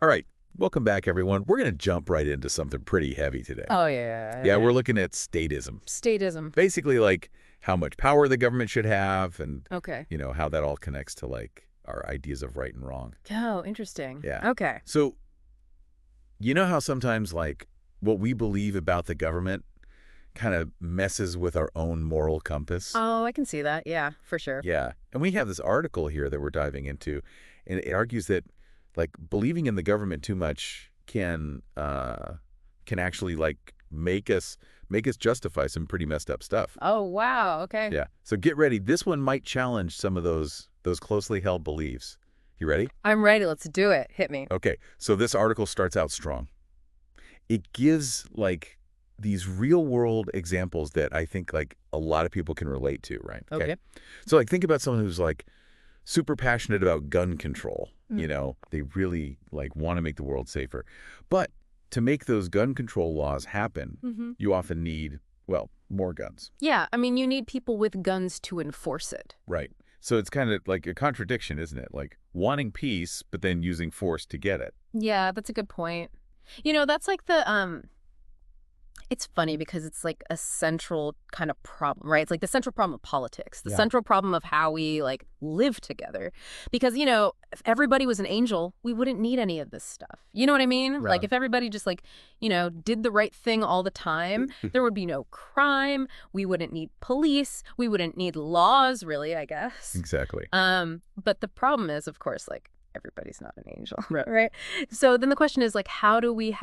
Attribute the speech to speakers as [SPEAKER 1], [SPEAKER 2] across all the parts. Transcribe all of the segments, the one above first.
[SPEAKER 1] All right. Welcome back, everyone. We're going to jump right into something pretty heavy today.
[SPEAKER 2] Oh, yeah.
[SPEAKER 1] Yeah, we're looking at statism.
[SPEAKER 2] Statism.
[SPEAKER 1] Basically, like how much power the government should have and,
[SPEAKER 2] Okay.
[SPEAKER 1] how that all connects to like our ideas of right and wrong.
[SPEAKER 2] Oh, interesting.
[SPEAKER 1] Yeah.
[SPEAKER 2] Okay.
[SPEAKER 1] So, you know how sometimes like what we believe about the government kind of messes with our own moral compass?
[SPEAKER 2] Oh, I can see that. Yeah, for sure.
[SPEAKER 1] Yeah. And we have this article here that we're diving into, and it argues that like believing in the government too much can actually like make us justify some pretty messed up stuff.
[SPEAKER 2] Oh, wow. Okay.
[SPEAKER 1] Yeah. So get ready. This one might challenge some of those closely held beliefs. You ready?
[SPEAKER 2] I'm ready. Let's do it. Hit me.
[SPEAKER 1] Okay. So this article starts out strong. It gives like these real world examples that I think like a lot of people can relate to, right?
[SPEAKER 2] Okay.
[SPEAKER 1] So like think about someone who's like super passionate about gun control. They really like want to make the world safer. But to make those gun control laws happen, you often need, well, more guns.
[SPEAKER 2] Yeah. I mean, you need people with guns to enforce it.
[SPEAKER 1] Right. So it's kind of like a contradiction, isn't it? Like wanting peace, but then using force to get it.
[SPEAKER 2] Yeah, that's a good point. That's like it's funny because it's like a central kind of problem, right? It's like the central problem of politics, the central problem of how we like live together. Because, if everybody was an angel, we wouldn't need any of this stuff. You know what I mean?
[SPEAKER 1] Right.
[SPEAKER 2] Like if everybody just like, did the right thing all the time, there would be no crime. We wouldn't need police. We wouldn't need laws, really, I guess.
[SPEAKER 1] Exactly.
[SPEAKER 2] But the problem is, of course, like, everybody's not an angel, right? So then the question is like, how do we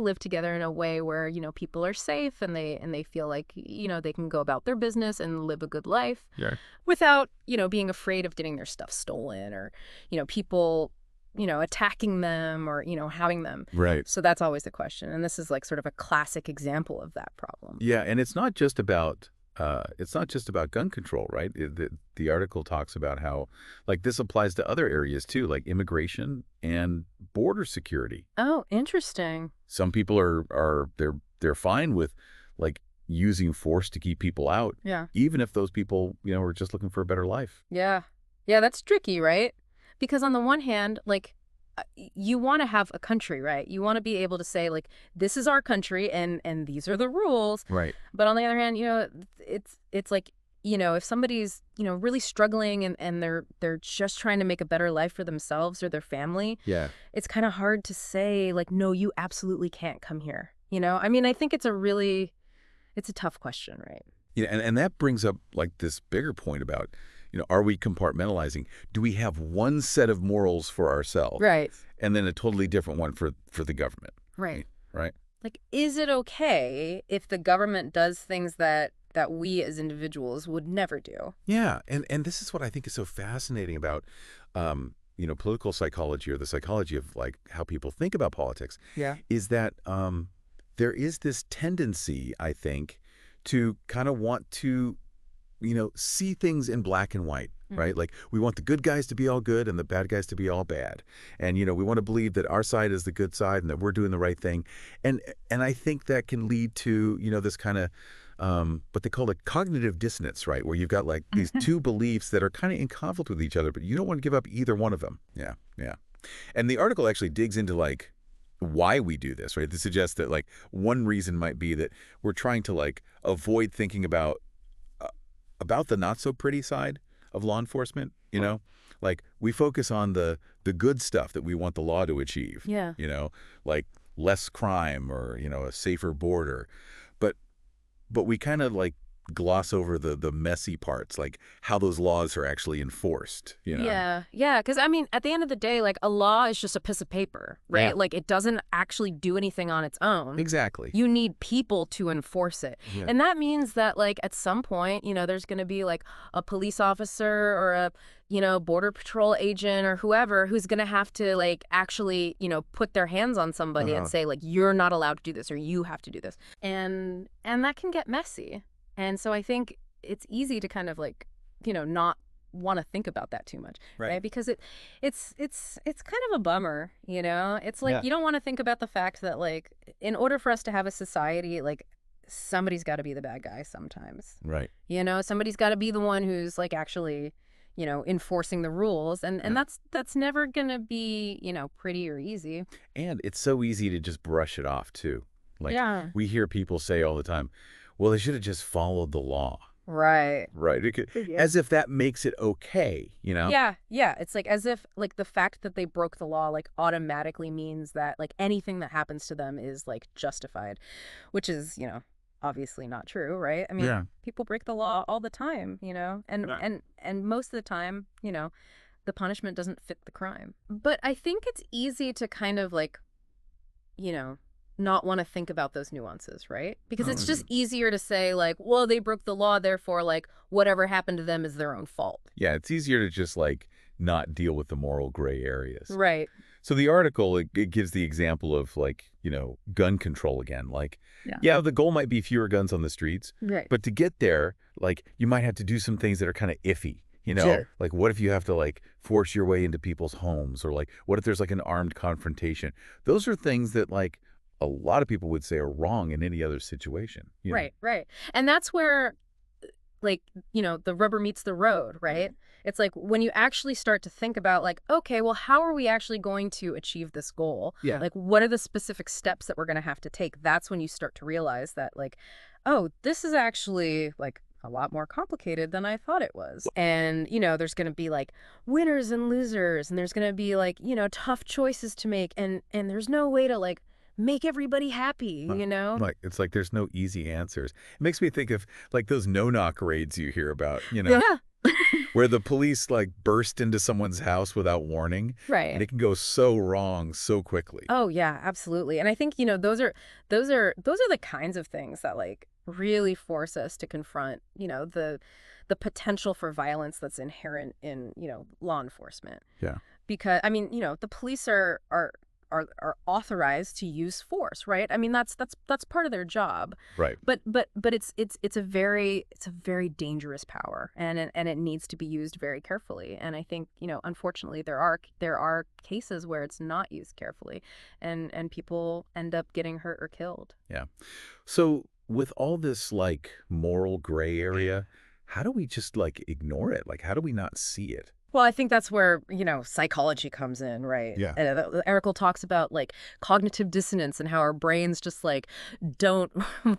[SPEAKER 2] live together in a way where, people are safe and they feel like, they can go about their business and live a good life without, being afraid of getting their stuff stolen or, people, attacking them or, having them.
[SPEAKER 1] Right.
[SPEAKER 2] So that's always the question. And this is like sort of a classic example of that problem.
[SPEAKER 1] Yeah. And it's not just about gun control, right? The article talks about how, like, this applies to other areas too, like immigration and border security.
[SPEAKER 2] Oh, interesting.
[SPEAKER 1] Some people they're fine with, like, using force to keep people out.
[SPEAKER 2] Yeah.
[SPEAKER 1] Even if those people, are just looking for a better life.
[SPEAKER 2] Yeah. Yeah, that's tricky, right? Because on the one hand, like, you want to have a country, right? You want to be able to say, like, this is our country and these are the rules.
[SPEAKER 1] Right.
[SPEAKER 2] But on the other hand, it's like, if somebody's, really struggling and they're just trying to make a better life for themselves or their family.
[SPEAKER 1] Yeah.
[SPEAKER 2] It's kind of hard to say, like, no, you absolutely can't come here. I mean, I think it's a tough question, right?
[SPEAKER 1] Yeah. And that brings up like this bigger point about, are we compartmentalizing? Do we have one set of morals for ourselves?
[SPEAKER 2] Right.
[SPEAKER 1] And then a totally different one for the government?
[SPEAKER 2] Right.
[SPEAKER 1] Right.
[SPEAKER 2] Like, is it okay if the government does things that we as individuals would never do?
[SPEAKER 1] Yeah. And this is what I think is so fascinating about, political psychology or the psychology of like how people think about politics.
[SPEAKER 2] Yeah.
[SPEAKER 1] Is that there is this tendency, I think, to kind of want to see things in black and white, right? Like we want the good guys to be all good and the bad guys to be all bad. And, we want to believe that our side is the good side and that we're doing the right thing. And I think that can lead to, this kind of what they call a cognitive dissonance, right? Where you've got like these two beliefs that are kind of in conflict with each other, but you don't want to give up either one of them. Yeah. Yeah. And the article actually digs into like why we do this, right? To suggest that like one reason might be that we're trying to like avoid thinking about the not so pretty side of law enforcement, like we focus on the good stuff that we want the law to achieve.
[SPEAKER 2] Yeah.
[SPEAKER 1] Like less crime or, a safer border. But we kind of like gloss over the messy parts, like how those laws are actually enforced,
[SPEAKER 2] Yeah. Yeah. Because, I mean, at the end of the day, like a law is just a piece of paper, right?
[SPEAKER 1] Yeah.
[SPEAKER 2] Like it doesn't actually do anything on its own.
[SPEAKER 1] Exactly.
[SPEAKER 2] You need people to enforce it.
[SPEAKER 1] Yeah.
[SPEAKER 2] And that means that like at some point, there's going to be like a police officer or a, border patrol agent or whoever who's going to have to like actually, put their hands on somebody and say like, you're not allowed to do this or you have to do this. And that can get messy. And so I think it's easy to kind of like, not want to think about that too much, right? Because it's kind of a bummer, It's like you don't want to think about the fact that like in order for us to have a society, like somebody's got to be the bad guy sometimes.
[SPEAKER 1] Right.
[SPEAKER 2] Somebody's got to be the one who's like actually, enforcing the rules. And
[SPEAKER 1] Yeah.
[SPEAKER 2] that's never going to be, pretty or easy.
[SPEAKER 1] And it's so easy to just brush it off, too. Like,
[SPEAKER 2] Yeah.
[SPEAKER 1] we hear people say all the time, well, they should have just followed the law.
[SPEAKER 2] Right.
[SPEAKER 1] Right. As if that makes it okay, you know?
[SPEAKER 2] Yeah, yeah. It's like as if like the fact that they broke the law like automatically means that like anything that happens to them is like justified, which is, obviously not true, right? I mean,
[SPEAKER 1] Yeah.
[SPEAKER 2] people break the law all the time, and
[SPEAKER 1] Right.
[SPEAKER 2] and most of the time, the punishment doesn't fit the crime. But I think it's easy to kind of like, you know, not want to think about those nuances, right? Because it's just easier to say like, well, they broke the law, therefore like whatever happened to them is their own fault.
[SPEAKER 1] Yeah, it's easier to just, like, not deal with the moral gray areas.
[SPEAKER 2] Right.
[SPEAKER 1] So the article, it gives the example of, like, gun control again. Like,
[SPEAKER 2] Yeah.
[SPEAKER 1] yeah, the goal might be fewer guns on the streets,
[SPEAKER 2] Right.
[SPEAKER 1] but to get there, like, you might have to do some things that are kind of iffy,
[SPEAKER 2] Sure.
[SPEAKER 1] Like, what if you have to, like, force your way into people's homes? Or, like, what if there's, like, an armed confrontation? Those are things that, like, a lot of people would say are wrong in any other situation.
[SPEAKER 2] Right, right. And that's where, like, the rubber meets the road, right? It's like when you actually start to think about, like, okay, well, how are we actually going to achieve this goal?
[SPEAKER 1] Yeah.
[SPEAKER 2] Like, what are the specific steps that we're going to have to take? That's when you start to realize that, like, oh, this is actually, like, a lot more complicated than I thought it was. And, there's going to be, like, winners and losers, and there's going to be, like, tough choices to make, and there's no way to, like, make everybody happy,
[SPEAKER 1] Like, it's like there's no easy answers. It makes me think of, like, those no-knock raids you hear about,
[SPEAKER 2] Yeah.
[SPEAKER 1] where the police, like, burst into someone's house without warning.
[SPEAKER 2] Right.
[SPEAKER 1] And it can go so wrong so quickly.
[SPEAKER 2] Oh yeah, absolutely. And I think, those are the kinds of things that like really force us to confront, the potential for violence that's inherent in, law enforcement.
[SPEAKER 1] Yeah.
[SPEAKER 2] Because I mean, the police are authorized to use force, right? I mean, that's part of their job.
[SPEAKER 1] Right.
[SPEAKER 2] But it's a very dangerous power, and it needs to be used very carefully. And I think, unfortunately there are cases where it's not used carefully, and people end up getting hurt or killed.
[SPEAKER 1] Yeah. So with all this, like, moral gray area, how do we just, like, ignore it? Like, how do we not see it?
[SPEAKER 2] Well, I think that's where, psychology comes in, right?
[SPEAKER 1] Yeah.
[SPEAKER 2] Erical talks about, like, cognitive dissonance and how our brains just, like, don't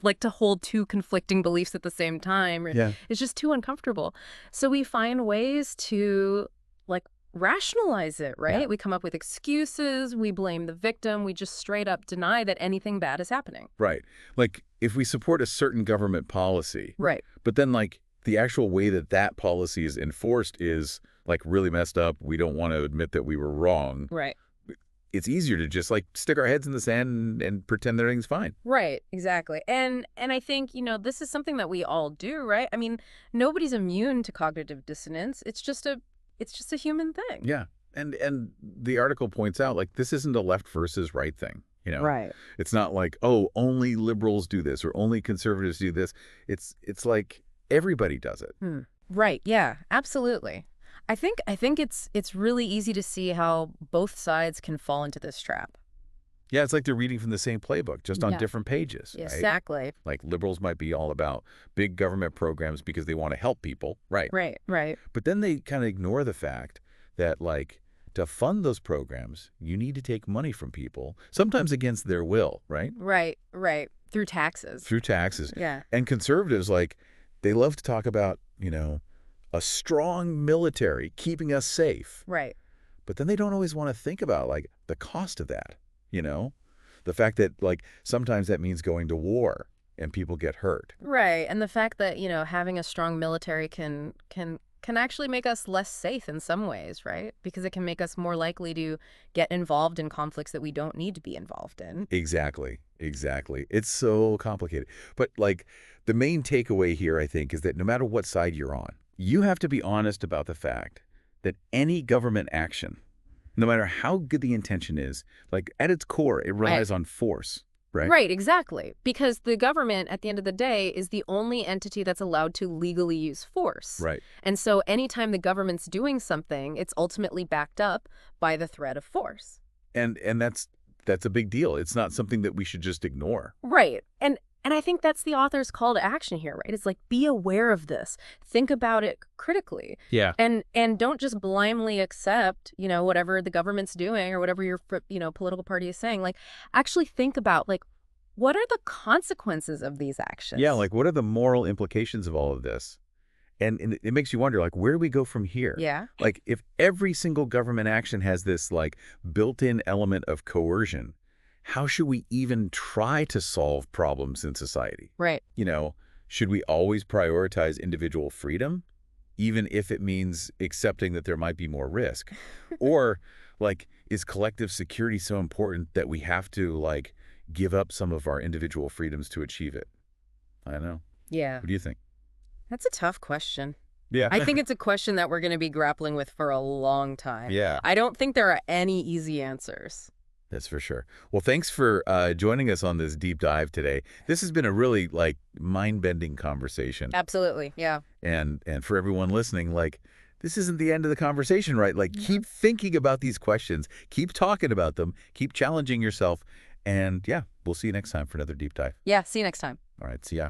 [SPEAKER 2] like to hold two conflicting beliefs at the same time.
[SPEAKER 1] Yeah.
[SPEAKER 2] It's just too uncomfortable. So we find ways to, like, rationalize it, right?
[SPEAKER 1] Yeah.
[SPEAKER 2] We come up with excuses. We blame the victim. We just straight up deny that anything bad is happening.
[SPEAKER 1] Right. Like, if we support a certain government policy,
[SPEAKER 2] Right.
[SPEAKER 1] but then, like, the actual way that that policy is enforced is, like, really messed up, we don't want to admit that we were wrong.
[SPEAKER 2] Right.
[SPEAKER 1] It's easier to just, like, stick our heads in the sand and pretend that everything's fine.
[SPEAKER 2] Right, exactly. And I think, this is something that we all do, right? I mean, nobody's immune to cognitive dissonance. It's just a human thing.
[SPEAKER 1] Yeah. And the article points out, like, this isn't a left versus right thing.
[SPEAKER 2] Right.
[SPEAKER 1] It's not like, oh, only liberals do this or only conservatives do this. It's like everybody does it.
[SPEAKER 2] Right. Yeah, absolutely. I think it's really easy to see how both sides can fall into this trap.
[SPEAKER 1] Yeah, it's like they're reading from the same playbook, just on
[SPEAKER 2] Yeah.
[SPEAKER 1] different pages, right?
[SPEAKER 2] Exactly.
[SPEAKER 1] Like, liberals might be all about big government programs because they want to help people, right?
[SPEAKER 2] Right, right.
[SPEAKER 1] But then they kind of ignore the fact that, like, to fund those programs, you need to take money from people, sometimes against their will, right?
[SPEAKER 2] Right, right. Through taxes.
[SPEAKER 1] Through taxes.
[SPEAKER 2] Yeah.
[SPEAKER 1] And conservatives, like, they love to talk about, a strong military keeping us safe.
[SPEAKER 2] Right.
[SPEAKER 1] But then they don't always want to think about, like, the cost of that, The fact that, like, sometimes that means going to war and people get hurt.
[SPEAKER 2] Right. And the fact that, having a strong military can actually make us less safe in some ways, right? Because it can make us more likely to get involved in conflicts that we don't need to be involved in.
[SPEAKER 1] Exactly. Exactly. It's so complicated. But, like, the main takeaway here, I think, is that no matter what side you're on, you have to be honest about the fact that any government action, no matter how good the intention is, like, at its core, it relies on force, right?
[SPEAKER 2] Right, exactly. Because the government, at the end of the day, is the only entity that's allowed to legally use force.
[SPEAKER 1] Right.
[SPEAKER 2] And so anytime the government's doing something, it's ultimately backed up by the threat of force.
[SPEAKER 1] And that's a big deal. It's not something that we should just ignore.
[SPEAKER 2] Right. And And I think that's the author's call to action here, right? It's like, be aware of this. Think about it critically.
[SPEAKER 3] Yeah.
[SPEAKER 2] And don't just blindly accept, whatever the government's doing or whatever your, political party is saying. Like, actually think about, like, what are the consequences of these actions?
[SPEAKER 1] Yeah, like what are the moral implications of all of this? And it makes you wonder, like, where do we go from here?
[SPEAKER 2] Yeah.
[SPEAKER 1] Like, if every single government action has this, like, built-in element of coercion, how should we even try to solve problems in society?
[SPEAKER 2] Right.
[SPEAKER 1] Should we always prioritize individual freedom, even if it means accepting that there might be more risk? Or, like, is collective security so important that we have to, like, give up some of our individual freedoms to achieve it? I don't know.
[SPEAKER 2] Yeah.
[SPEAKER 1] What do you think?
[SPEAKER 2] That's a tough question.
[SPEAKER 1] Yeah.
[SPEAKER 2] I think it's a question that we're going to be grappling with for a long time.
[SPEAKER 1] Yeah.
[SPEAKER 2] I don't think there are any easy answers.
[SPEAKER 1] That's for sure. Well, thanks for joining us on this deep dive today. This has been a really, like, mind-bending conversation.
[SPEAKER 2] Absolutely, yeah.
[SPEAKER 1] And for everyone listening, like, this isn't the end of the conversation, right? Like, keep thinking about these questions. Keep talking about them. Keep challenging yourself. And, yeah, we'll see you next time for another deep dive.
[SPEAKER 2] Yeah, see you next time.
[SPEAKER 1] All right, see ya.